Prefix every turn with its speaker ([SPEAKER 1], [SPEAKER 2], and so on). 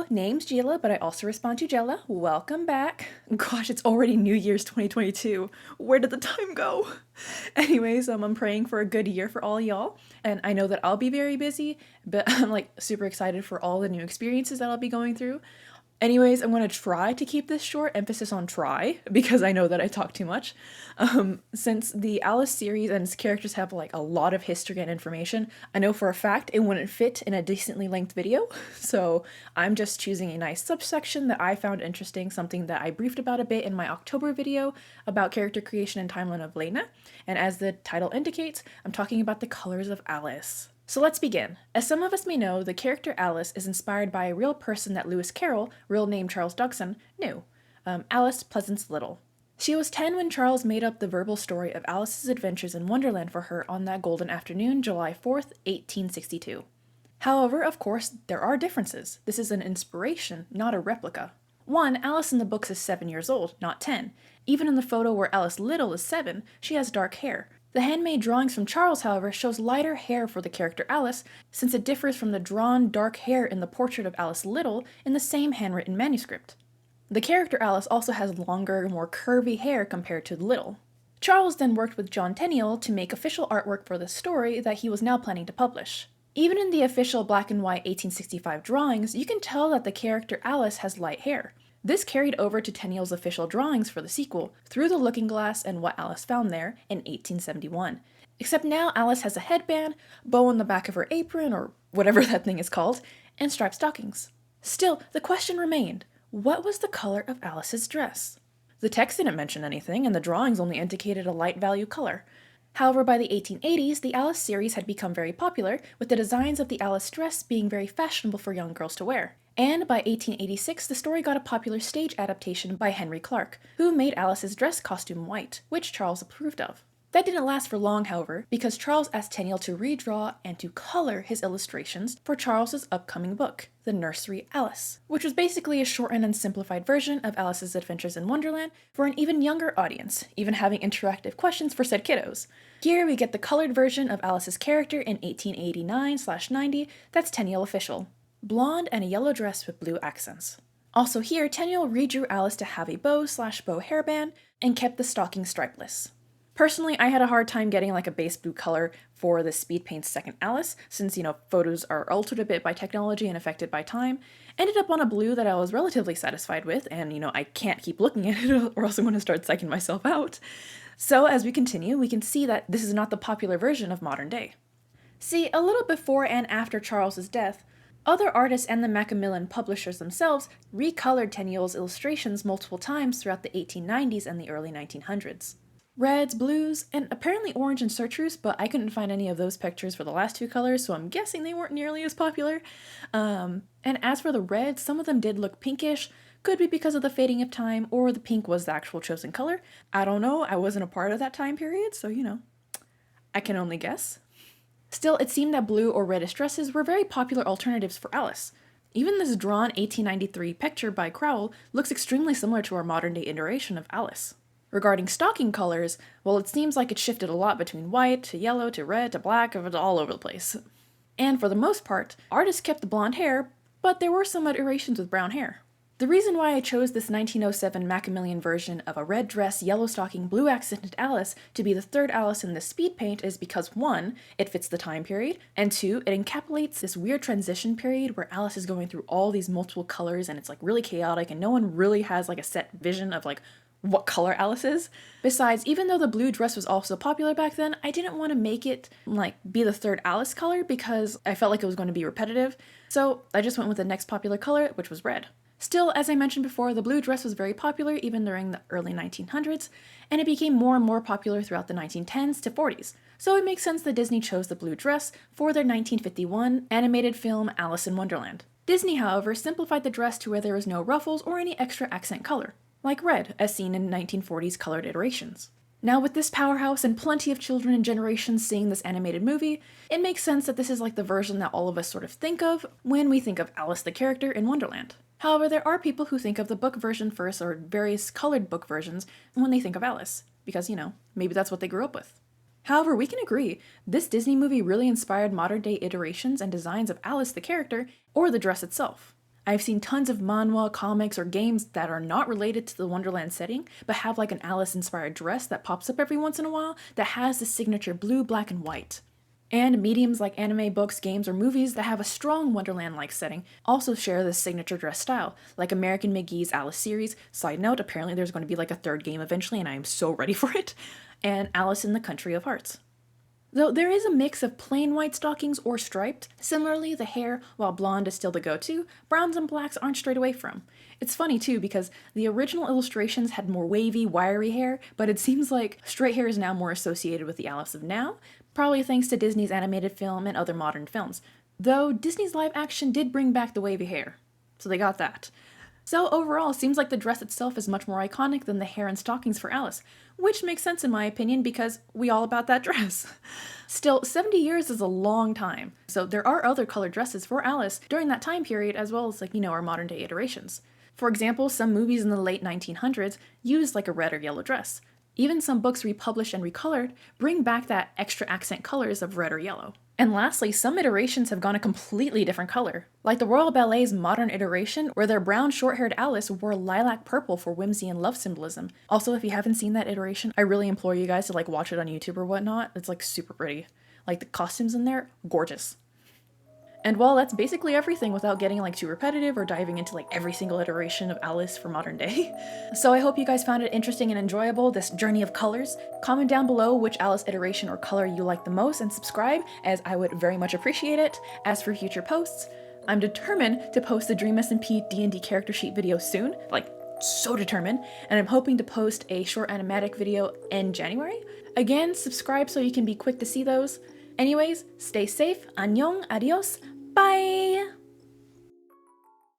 [SPEAKER 1] Hello, name's Geela, but I also respond to Jella. Welcome back. Gosh, it's already New Year's 2022. Where did the time go? Anyways, I'm praying for a good year for all y'all, and I know that I'll be very busy, but I'm like super excited for all the new experiences that I'll be going through. Anyways, I'm going to try to keep this short, emphasis on try, because I know that I talk too much. Since the Alice series and its characters have like a lot of history and information, I know for a fact it wouldn't fit in a decently length video, so I'm just choosing a nice subsection that I found interesting, something that I briefed about a bit in my October video about character creation and timeline of Lena, and as the title indicates, I'm talking about the colors of Alice. So let's begin. As some of us may know, the character Alice is inspired by a real person that Lewis Carroll, real name Charles Dodgson, knew. Alice Pleasance Liddell. She was 10 when Charles made up the verbal story of Alice's adventures in Wonderland for her on that golden afternoon, July 4th, 1862. However, of course, there are differences. This is an inspiration, not a replica. One, Alice in the books is 7 years old, not 10. Even in the photo where Alice Liddell is 7, she has dark hair. The handmade drawings from Charles, however, shows lighter hair for the character Alice, since it differs from the drawn dark hair in the portrait of Alice Liddell in the same handwritten manuscript. The character Alice also has longer, more curvy hair compared to Liddell. Charles then worked with John Tenniel to make official artwork for the story that he was now planning to publish. Even in the official black and white 1865 drawings, you can tell that the character Alice has light hair. This carried over to Tenniel's official drawings for the sequel, Through the Looking Glass and What Alice Found There, in 1871. Except now Alice has a headband, bow on the back of her apron, or whatever that thing is called, and striped stockings. Still, the question remained, what was the color of Alice's dress? The text didn't mention anything, and the drawings only indicated a light value color. However, by the 1880s, the Alice series had become very popular, with the designs of the Alice dress being very fashionable for young girls to wear. And by 1886, the story got a popular stage adaptation by Henry Clark, who made Alice's dress costume white, which Charles approved of. That didn't last for long, however, because Charles asked Tenniel to redraw and to color his illustrations for Charles's upcoming book, The Nursery Alice, which was basically a shortened and simplified version of Alice's Adventures in Wonderland for an even younger audience, even having interactive questions for said kiddos. Here we get the colored version of Alice's character in 1889/90, that's Tenniel official. Blonde and a yellow dress with blue accents. Also here, Tenniel redrew Alice to have a bow/bow hairband and kept the stocking stripeless. Personally, I had a hard time getting like a base blue color for the Speed Paint's second Alice, since, photos are altered a bit by technology and affected by time. Ended up on a blue that I was relatively satisfied with, and, I can't keep looking at it or else I'm going to start psyching myself out. So as we continue, we can see that this is not the popular version of modern day. See, a little before and after Charles's death, other artists and the Macmillan publishers themselves recolored Tenniel's illustrations multiple times throughout the 1890s and the early 1900s. Reds, blues, and apparently orange and chartreuse, but I couldn't find any of those pictures for the last two colors, so I'm guessing they weren't nearly as popular. And as for the reds, some of them did look pinkish, could be because of the fading of time, or the pink was the actual chosen color. I don't know, I wasn't a part of that time period, so I can only guess. Still, it seemed that blue or reddish dresses were very popular alternatives for Alice. Even this drawn 1893 picture by Crowell looks extremely similar to our modern-day iteration of Alice. Regarding stocking colors, well, it seems like it shifted a lot between white to yellow to red to black, all over the place. And for the most part, artists kept the blonde hair, but there were some iterations with brown hair. The reason why I chose this 1907 Macmillan version of a red dress, yellow stocking, blue accented Alice to be the third Alice in this speed paint is because 1, it fits the time period, and 2, it encapsulates this weird transition period where Alice is going through all these multiple colors and it's really chaotic and no one really has a set vision of what color Alice is. Besides, even though the blue dress was also popular back then, I didn't want to make it be the third Alice color because I felt like it was going to be repetitive, so I just went with the next popular color, which was red. Still, as I mentioned before, the blue dress was very popular even during the early 1900s, and it became more and more popular throughout the 1910s to 40s, so it makes sense that Disney chose the blue dress for their 1951 animated film Alice in Wonderland. Disney, however, simplified the dress to where there was no ruffles or any extra accent color, like red, as seen in 1940s colored iterations. Now with this powerhouse and plenty of children and generations seeing this animated movie, it makes sense that this is the version that all of us sort of think of when we think of Alice the character in Wonderland. However, there are people who think of the book version first or various colored book versions when they think of Alice, because, maybe that's what they grew up with. However, we can agree, this Disney movie really inspired modern-day iterations and designs of Alice the character or the dress itself. I've seen tons of manhwa, comics, or games that are not related to the Wonderland setting, but have like an Alice-inspired dress that pops up every once in a while that has the signature blue, black, and white. And mediums like anime, books, games, or movies that have a strong Wonderland-like setting also share this signature dress style, like American McGee's Alice series. Side note, apparently there's going to be like a third game eventually, and I am so ready for it. And Alice in the Country of Hearts. Though there is a mix of plain white stockings or striped, similarly the hair, while blonde is still the go-to, browns and blacks aren't strayed away from. It's funny too because the original illustrations had more wavy, wiry hair, but it seems like straight hair is now more associated with the Alice of now, probably thanks to Disney's animated film and other modern films. Though Disney's live action did bring back the wavy hair, so they got that. So overall, seems like the dress itself is much more iconic than the hair and stockings for Alice, which makes sense in my opinion because we all about that dress. Still, 70 years is a long time, so there are other colored dresses for Alice during that time period as well as our modern day iterations. For example, some movies in the late 1900s used like a red or yellow dress. Even some books republished and recolored bring back that extra accent colors of red or yellow. And lastly, some iterations have gone a completely different color, like the Royal Ballet's modern iteration where their brown short-haired Alice wore lilac purple for whimsy and love symbolism. Also, if you haven't seen that iteration, I really implore you guys to watch it on YouTube or whatnot. It's super pretty. The costumes in there, gorgeous. And well, that's basically everything without getting too repetitive or diving into every single iteration of Alice for modern day. So I hope you guys found it interesting and enjoyable, this journey of colors. Comment down below which Alice iteration or color you like the most and subscribe, as I would very much appreciate it. As for future posts, I'm determined to post the Dream SMP D&D character sheet video soon, so determined, and I'm hoping to post a short animatic video in January. Again, subscribe so you can be quick to see those. Anyways, stay safe, annyeong, adios, bye!